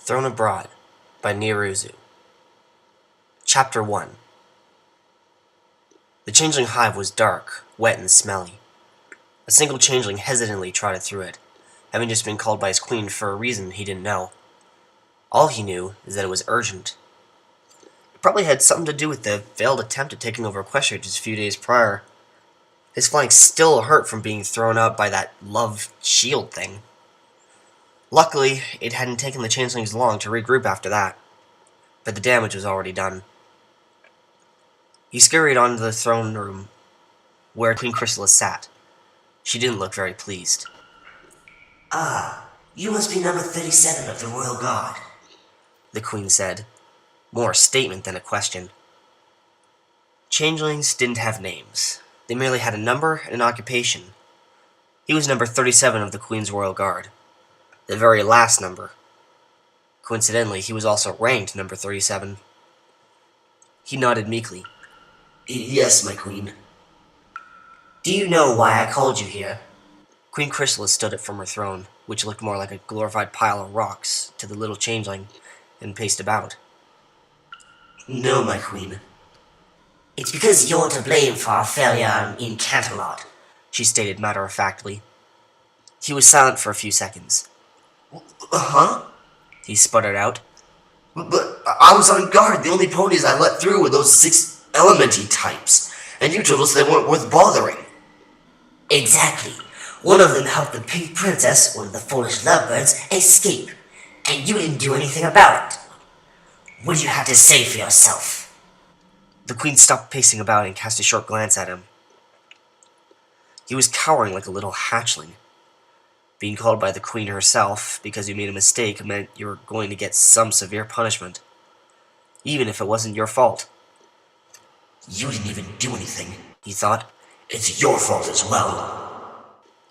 Thrown Abroad by Niruzu. Chapter 1. The changeling hive was dark, wet, and smelly. A single changeling hesitantly trotted through it, having just been called by his queen for a reason he didn't know. All he knew is that it was urgent. It probably had something to do with the failed attempt at taking over Equestria just a few days prior. His flanks still hurt from being thrown out by that love shield thing. Luckily, it hadn't taken the changelings long to regroup after that, but the damage was already done. He scurried onto the throne room, where Queen Chrysalis sat. She didn't look very pleased. "Ah, you must be number 37 of the Royal Guard," the Queen said, more a statement than a question. Changelings didn't have names. They merely had a number and an occupation. He was number 37 of the Queen's Royal Guard. The very last number. Coincidentally, he was also ranked number 37. He nodded meekly. "Yes, my queen." "Do you know why I called you here?" Queen Chrysalis stood up from her throne, which looked more like a glorified pile of rocks, to the little changeling, and paced about. "No, my queen. It's because you're to blame for our failure in Canterlot," she stated matter-of-factly. He was silent for a few seconds. "Huh?" he sputtered out. "But I was on guard. The only ponies I let through were those 6 elementy types, and you told us they weren't worth bothering." "Exactly. One of them helped the Pink Princess, one of the foolish lovebirds, escape, and you didn't do anything about it. What do you have to say for yourself?" The Queen stopped pacing about and cast a short glance at him. He was cowering like a little hatchling. Being called by the Queen herself because you made a mistake meant you were going to get some severe punishment, even if it wasn't your fault. "You didn't even do anything," he thought. "It's your fault as well."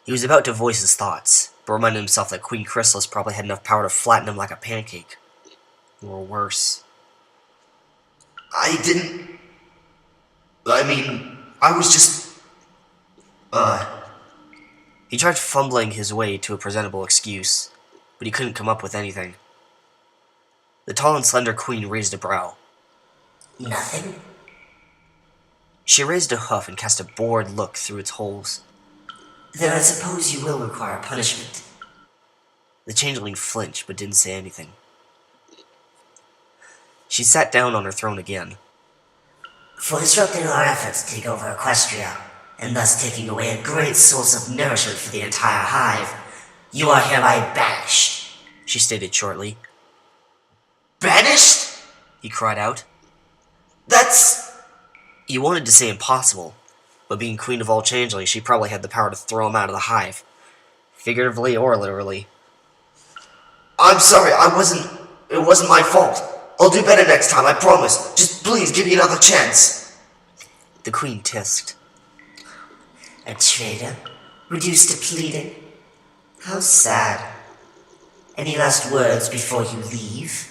He was about to voice his thoughts, but reminded himself that Queen Chrysalis probably had enough power to flatten him like a pancake. Or worse. I was just... He tried fumbling his way to a presentable excuse, but he couldn't come up with anything. The tall and slender Queen raised a brow. "Nothing?" She raised a hoof and cast a bored look through its holes. "Then I suppose you will require punishment." The changeling flinched, but didn't say anything. She sat down on her throne again. "For disrupting our efforts to take over Equestria, and thus taking away a great source of nourishment for the entire hive, you are hereby banished," she stated shortly. "Banished?" he cried out. "That's..." He wanted to say impossible, but being queen of all changelings, she probably had the power to throw him out of the hive, figuratively or literally. "I'm sorry, it wasn't my fault. I'll do better next time, I promise. Just please give me another chance." The Queen tisked. "A traitor? Reduced to pleading? How sad. Any last words before you leave?"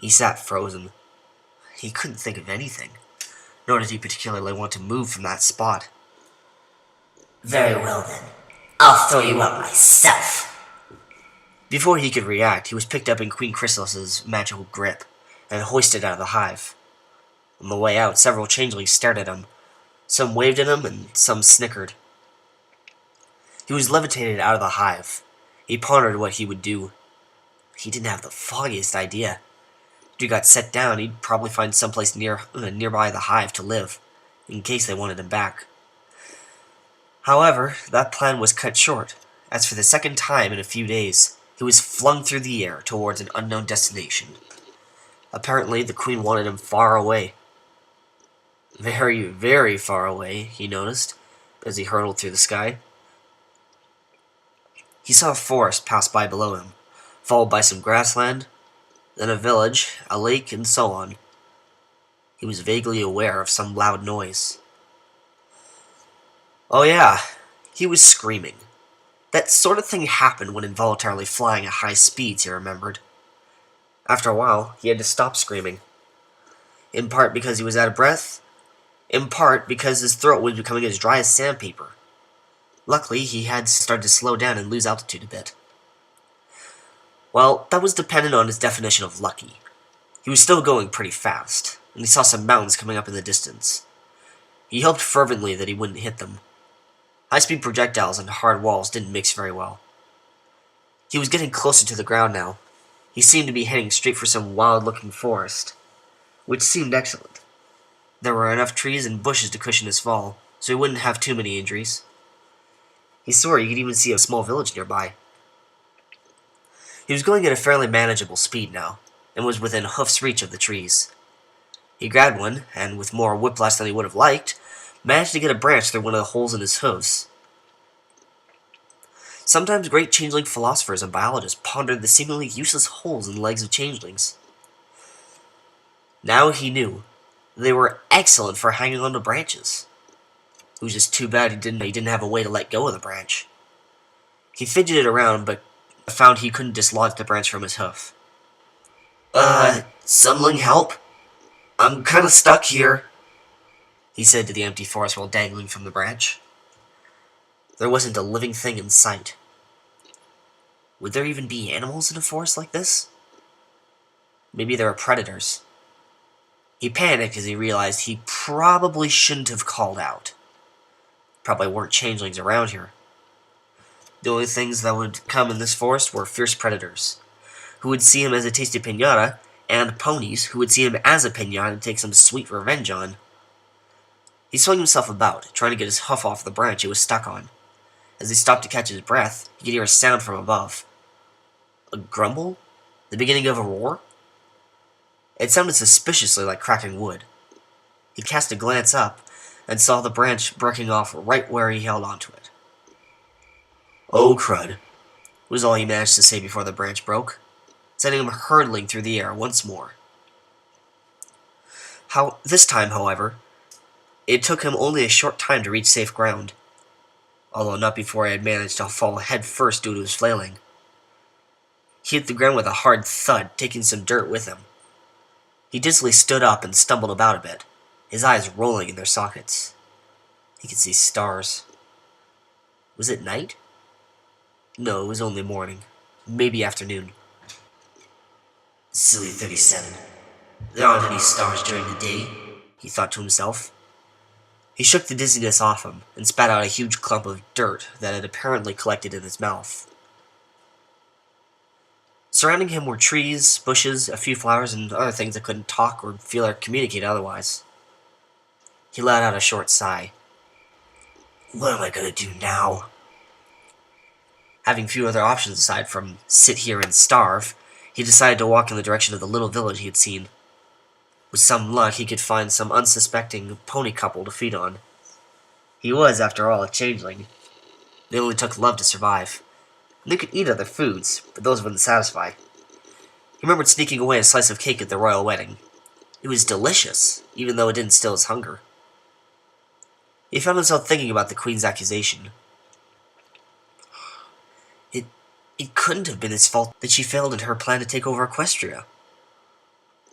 He sat frozen. He couldn't think of anything, nor did he particularly want to move from that spot. "Very well then. I'll throw you up myself." Before he could react, he was picked up in Queen Chrysalis's magical grip and hoisted out of the hive. On the way out, several changelings stared at him. Some waved at him, and some snickered. He was levitated out of the hive. He pondered what he would do. He didn't have the foggiest idea. If he got set down, he'd probably find someplace nearby the hive to live, in case they wanted him back. However, that plan was cut short, as for the second time in a few days, he was flung through the air towards an unknown destination. Apparently, the Queen wanted him far away. Very, very far away, he noticed, as he hurtled through the sky. He saw a forest pass by below him, followed by some grassland, then a village, a lake, and so on. He was vaguely aware of some loud noise. Oh yeah, he was screaming. That sort of thing happened when involuntarily flying at high speeds, he remembered. After a while, he had to stop screaming. In part because he was out of breath, in part because his throat was becoming as dry as sandpaper. Luckily, he had started to slow down and lose altitude a bit. Well, that was dependent on his definition of lucky. He was still going pretty fast, and he saw some mountains coming up in the distance. He hoped fervently that he wouldn't hit them. High-speed projectiles and hard walls didn't mix very well. He was getting closer to the ground now. He seemed to be heading straight for some wild-looking forest, which seemed excellent. There were enough trees and bushes to cushion his fall, so he wouldn't have too many injuries. He swore he could even see a small village nearby. He was going at a fairly manageable speed now, and was within hoof's reach of the trees. He grabbed one, and with more whiplash than he would have liked, managed to get a branch through one of the holes in his hooves. Sometimes great changeling philosophers and biologists pondered the seemingly useless holes in the legs of changelings. Now he knew they were excellent for hanging onto branches. It was just too bad he didn't have a way to let go of the branch. He fidgeted around, but found he couldn't dislodge the branch from his hoof. Someone help? I'm kinda stuck here, he said to the empty forest while dangling from the branch. There wasn't a living thing in sight. Would there even be animals in a forest like this? Maybe there were predators. He panicked as he realized he probably shouldn't have called out. Probably weren't changelings around here. The only things that would come in this forest were fierce predators, who would see him as a tasty piñata, and ponies who would see him as a piñata and take some sweet revenge on. He swung himself about, trying to get his hoof off the branch he was stuck on. As he stopped to catch his breath, he could hear a sound from above. A grumble? The beginning of a roar? It sounded suspiciously like cracking wood. He cast a glance up, and saw the branch breaking off right where he held onto it. "Oh, crud," was all he managed to say before the branch broke, sending him hurtling through the air once more. This time, however, it took him only a short time to reach safe ground, although not before he had managed to fall head first due to his flailing. He hit the ground with a hard thud, taking some dirt with him. He dizzily stood up and stumbled about a bit, his eyes rolling in their sockets. He could see stars. Was it night? No, it was only morning. Maybe afternoon. Silly 37. There aren't any stars during the day, he thought to himself. He shook the dizziness off him and spat out a huge clump of dirt that had apparently collected in his mouth. Surrounding him were trees, bushes, a few flowers, and other things that couldn't talk or feel or communicate otherwise. He let out a short sigh. What am I gonna do now? Having few other options aside from sit here and starve, he decided to walk in the direction of the little village he had seen. With some luck, he could find some unsuspecting pony couple to feed on. He was, after all, a changeling. They only took love to survive. And they could eat other foods, but those wouldn't satisfy. He remembered sneaking away a slice of cake at the royal wedding. It was delicious, even though it didn't still his hunger. He found himself thinking about the Queen's accusation. It couldn't have been his fault that she failed in her plan to take over Equestria.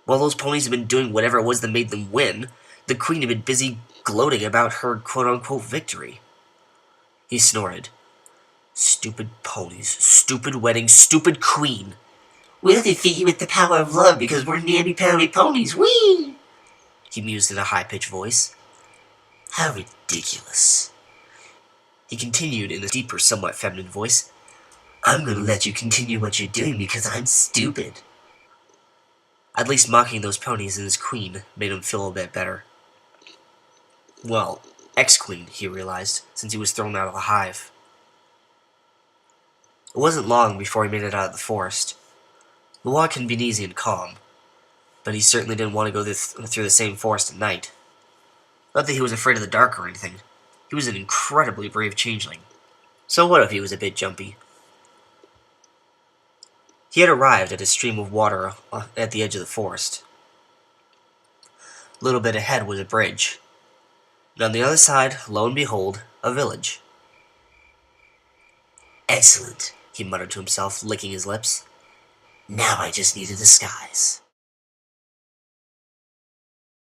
While those ponies had been doing whatever it was that made them win, the Queen had been busy gloating about her quote-unquote victory. He snorted. Stupid ponies, stupid wedding, stupid Queen. We'll defeat you with the power of love because we're namby-pamby ponies, whee! He mused in a high-pitched voice. How ridiculous. He continued in a deeper, somewhat feminine voice. I'm gonna let you continue what you're doing because I'm stupid. At least mocking those ponies and his queen made him feel a bit better. Well, ex-queen, he realized, since he was thrown out of the hive. It wasn't long before he made it out of the forest. The walk had been easy and calm, but he certainly didn't want to go through the same forest at night. Not that he was afraid of the dark or anything. He was an incredibly brave changeling. So what if he was a bit jumpy? He had arrived at a stream of water at the edge of the forest. A little bit ahead was a bridge, and on the other side, lo and behold, a village. Excellent, he muttered to himself, licking his lips. Now I just need a disguise.